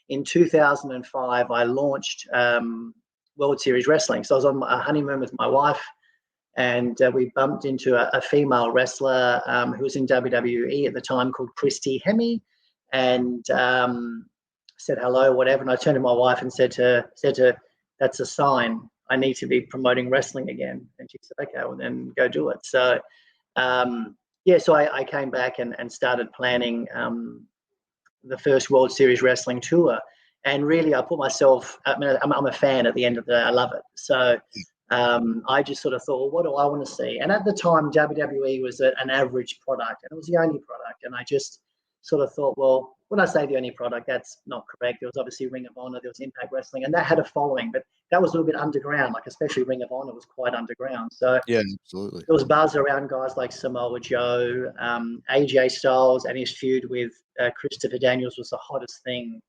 in 2005, I launched World Series Wrestling. So I was on a honeymoon with my wife, and we bumped into a female wrestler who was in WWE at the time called Christy Hemme, and said hello, whatever. And I turned to my wife and said to her, that's a sign. I need to be promoting wrestling again. And she said, okay, well then go do it. So, so I came back and started planning the first World Series Wrestling tour. And really, I put myself, I'm a fan at the end of the day. I love it. So I just sort of thought, well, what do I want to see? And at the time, WWE was an average product, and it was the only product. And I just sort of thought, well, when I say the only product, that's not correct. There was obviously Ring of Honor, there was Impact Wrestling, and that had a following, but that was a little bit underground, like especially Ring of Honor was quite underground. So yeah, absolutely. There was buzz around guys like Samoa Joe, AJ Styles, and his feud with Christopher Daniels was the hottest thing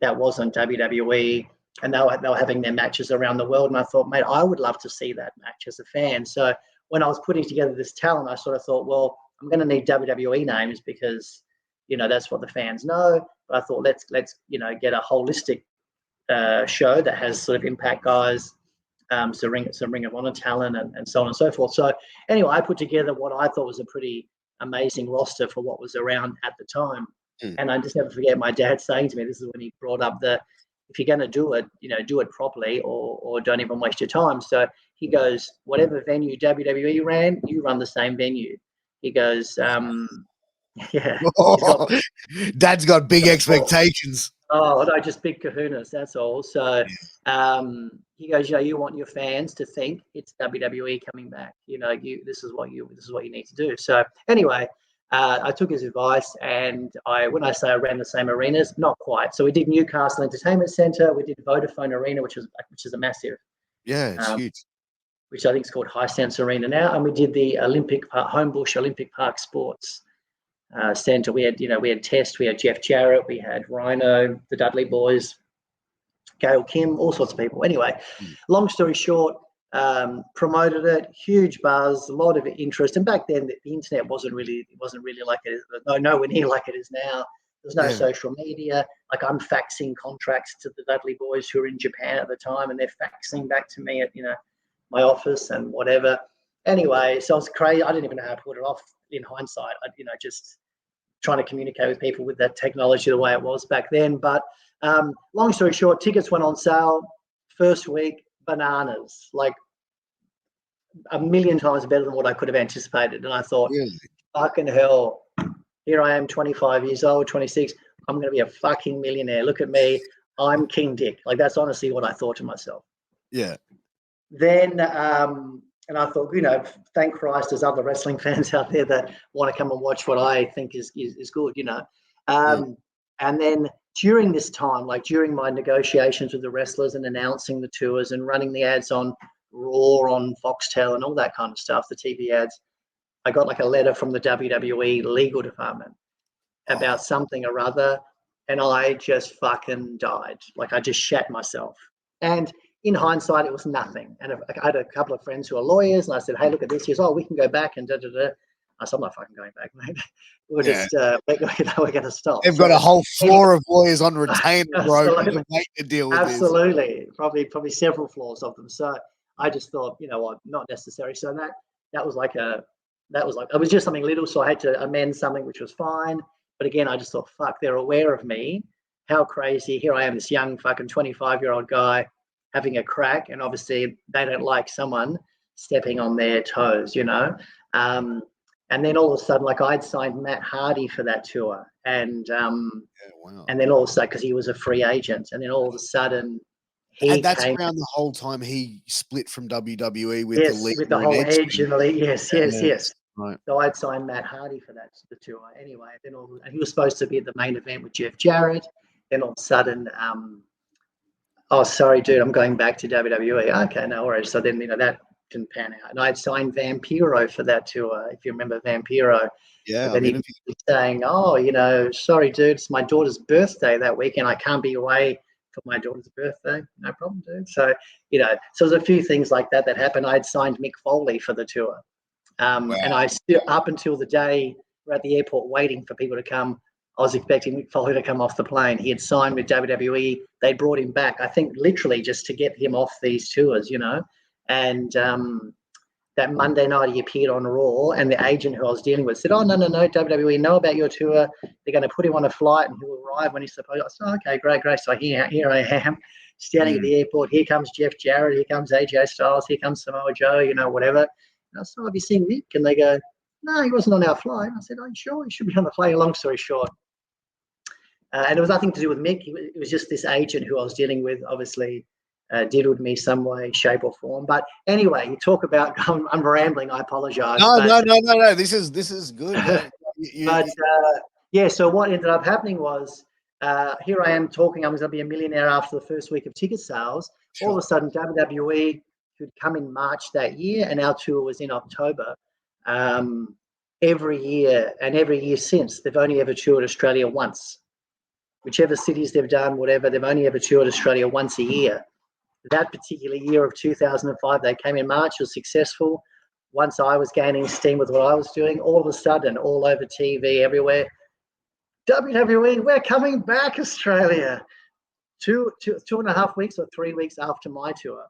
that wasn't WWE. And they were having their matches around the world. And I thought, mate, I would love to see that match as a fan. So when I was putting together this talent, I sort of thought, well, I'm going to need WWE names because, that's what the fans know. But I thought, let's get a holistic show that has sort of Impact guys, some Ring of Honor talent and so on and so forth. So anyway, I put together what I thought was a pretty amazing roster for what was around at the time. And I just never forget my dad saying to me, this is when he brought up if you're going to do it, do it properly or don't even waste your time. So he goes, whatever venue WWE ran, you run the same venue. He goes, yeah. Dad's got big expectations. Oh, no, just big kahunas, that's all. So he goes, you want your fans to think it's WWE coming back. This is what you need to do. So anyway, I took his advice, and when I say I ran the same arenas, not quite. So we did Newcastle Entertainment Centre, we did Vodafone Arena, which is a massive. Yeah, it's huge. Which I think is called Hisense Arena now, and we did the Homebush Olympic Park Sports Centre. We had Test, we had Jeff Jarrett, we had Rhino, the Dudley Boys, Gail Kim, all sorts of people. Anyway, long story short. Promoted it, huge buzz, a lot of interest. And back then, the internet wasn't really like it is. Nowhere near like it is now. There's no social media. Like I'm faxing contracts to the Dudley Boys who were in Japan at the time, and they're faxing back to me at my office and whatever. Anyway, so it was crazy. I didn't even know how to put it off. In hindsight, just trying to communicate with people with that technology the way it was back then. But long story short, tickets went on sale first week. Bananas, like a million times better than what I could have anticipated. And I thought, fucking hell, here I am, 25 years old, 26. I'm going to be a fucking millionaire. Look at me. I'm King Dick. Like, that's honestly what I thought to myself. Yeah. Then, and I thought, thank Christ there's other wrestling fans out there that want to come and watch what I think is good, And then during this time, like during my negotiations with the wrestlers and announcing the tours and running the ads on Raw, on Foxtel and all that kind of stuff, the TV ads, I got like a letter from the WWE legal department about something or other, and I just fucking died. Like I just shat myself. And in hindsight, it was nothing. And I had a couple of friends who are lawyers, and I said, hey, look at this. He goes, we can go back and da-da-da. I said, I'm not fucking going back, mate. We're going to stop. They've got a whole floor of lawyers on retainer, bro, to make the deal with this. Absolutely. Probably several floors of them. So I just thought, what, not necessary. So that was it was just something little. So I had to amend something, which was fine. But again, I just thought, fuck, they're aware of me. How crazy. Here I am, this young fucking 25-year-old guy having a crack. And obviously they don't like someone stepping on their toes, And then all of a sudden, like I'd signed Matt Hardy for that tour, and and then all of a sudden, because he was a free agent, and then all of a sudden and that's around the whole time he split from WWE with the whole Edge and the Elite. Yes. Right. So I'd signed Matt Hardy for the tour anyway. Then and he was supposed to be at the main event with Jeff Jarrett. Then all of a sudden, oh sorry, dude, I'm going back to WWE. Okay, no worries. So then that didn't pan out. And I'd signed Vampiro for that tour, if you remember Vampiro. Yeah. But then he was saying, sorry, dude, it's my daughter's birthday that weekend. I can't be away for my daughter's birthday. No problem, dude. So, so there's a few things like that happened. I'd signed Mick Foley for the tour. And I still, up until the day we're at the airport waiting for people to come, I was expecting Mick Foley to come off the plane. He had signed with WWE. They brought him back, I think, literally just to get him off these tours, you know. And that Monday night he appeared on Raw, and the agent who I was dealing with said, "Oh, no, WWE know about your tour. They're going to put him on a flight and he'll arrive when he's supposed." I said, "Oh, okay, great." So here I am, standing at the airport. Here comes Jeff Jarrett. Here comes AJ Styles. Here comes Samoa Joe, you know, whatever. And I said, "Have you seen Mick?" And they go, "No, he wasn't on our flight." I said, "Oh, sure, he should be on the plane." Long story short. And it was nothing to do with Mick. It was just this agent who I was dealing with, obviously, diddled me some way, shape, or form. But anyway, you talk about I'm rambling. I apologise. No. This is good. Yeah. So what ended up happening was here I am talking. I was going to be a millionaire after the first week of ticket sales. Sure. All of a sudden, WWE could come in March that year, and our tour was in October. Every year since, they've only ever toured Australia once. Whichever cities they've done, whatever, they've only ever toured Australia once a year. That particular year of 2005, they came in March, was successful. Once I was gaining steam with what I was doing, all of a sudden, all over TV, everywhere, WWE, we're coming back, Australia. Two and a half weeks or 3 weeks after my tour.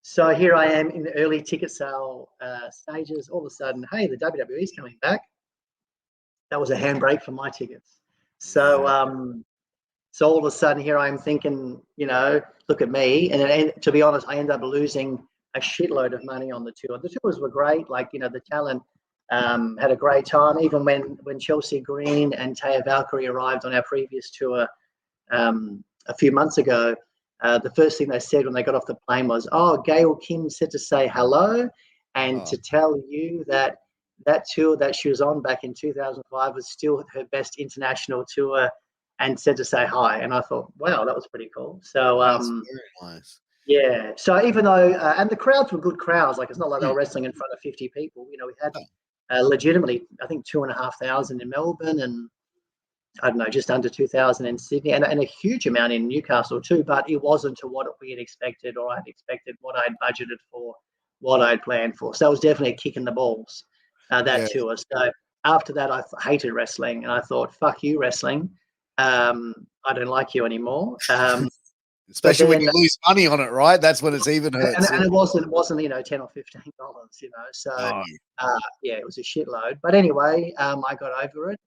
So here I am in the early ticket sale stages. All of a sudden, hey, the WWE's coming back. That was a handbrake for my tickets. So, so all of a sudden, here I am thinking, you know, look at me. And then, to be honest, I ended up losing a shitload of money on the tour. The tours were great. Like, you know, the talent had a great time. Even when Chelsea Green and Taya Valkyrie arrived on our previous tour a few months ago, the first thing they said when they got off the plane was, "Oh, Gail Kim said to say hello and to tell you that tour that she was on back in 2005 was still her best international tour, and said to say hi." And I thought, wow, that was pretty cool. So that's very nice. Yeah. So even though and the crowds were good crowds, like it's not like they were wrestling in front of 50 people. You know, we had legitimately, I think 2,500 in Melbourne, and I don't know, just under 2,000 in Sydney, and a huge amount in Newcastle too. But it wasn't to what we had expected, or I'd expected, what I'd budgeted for, what I'd planned for. So it was definitely a kick in the balls. That tour. So after that, I hated wrestling, and I thought, "Fuck you, wrestling. I don't like you anymore." Especially when you lose money on it, right? That's when it's even hurts. And it wasn't $10 or $15, you know. So yeah, it was a shitload. But anyway, I got over it.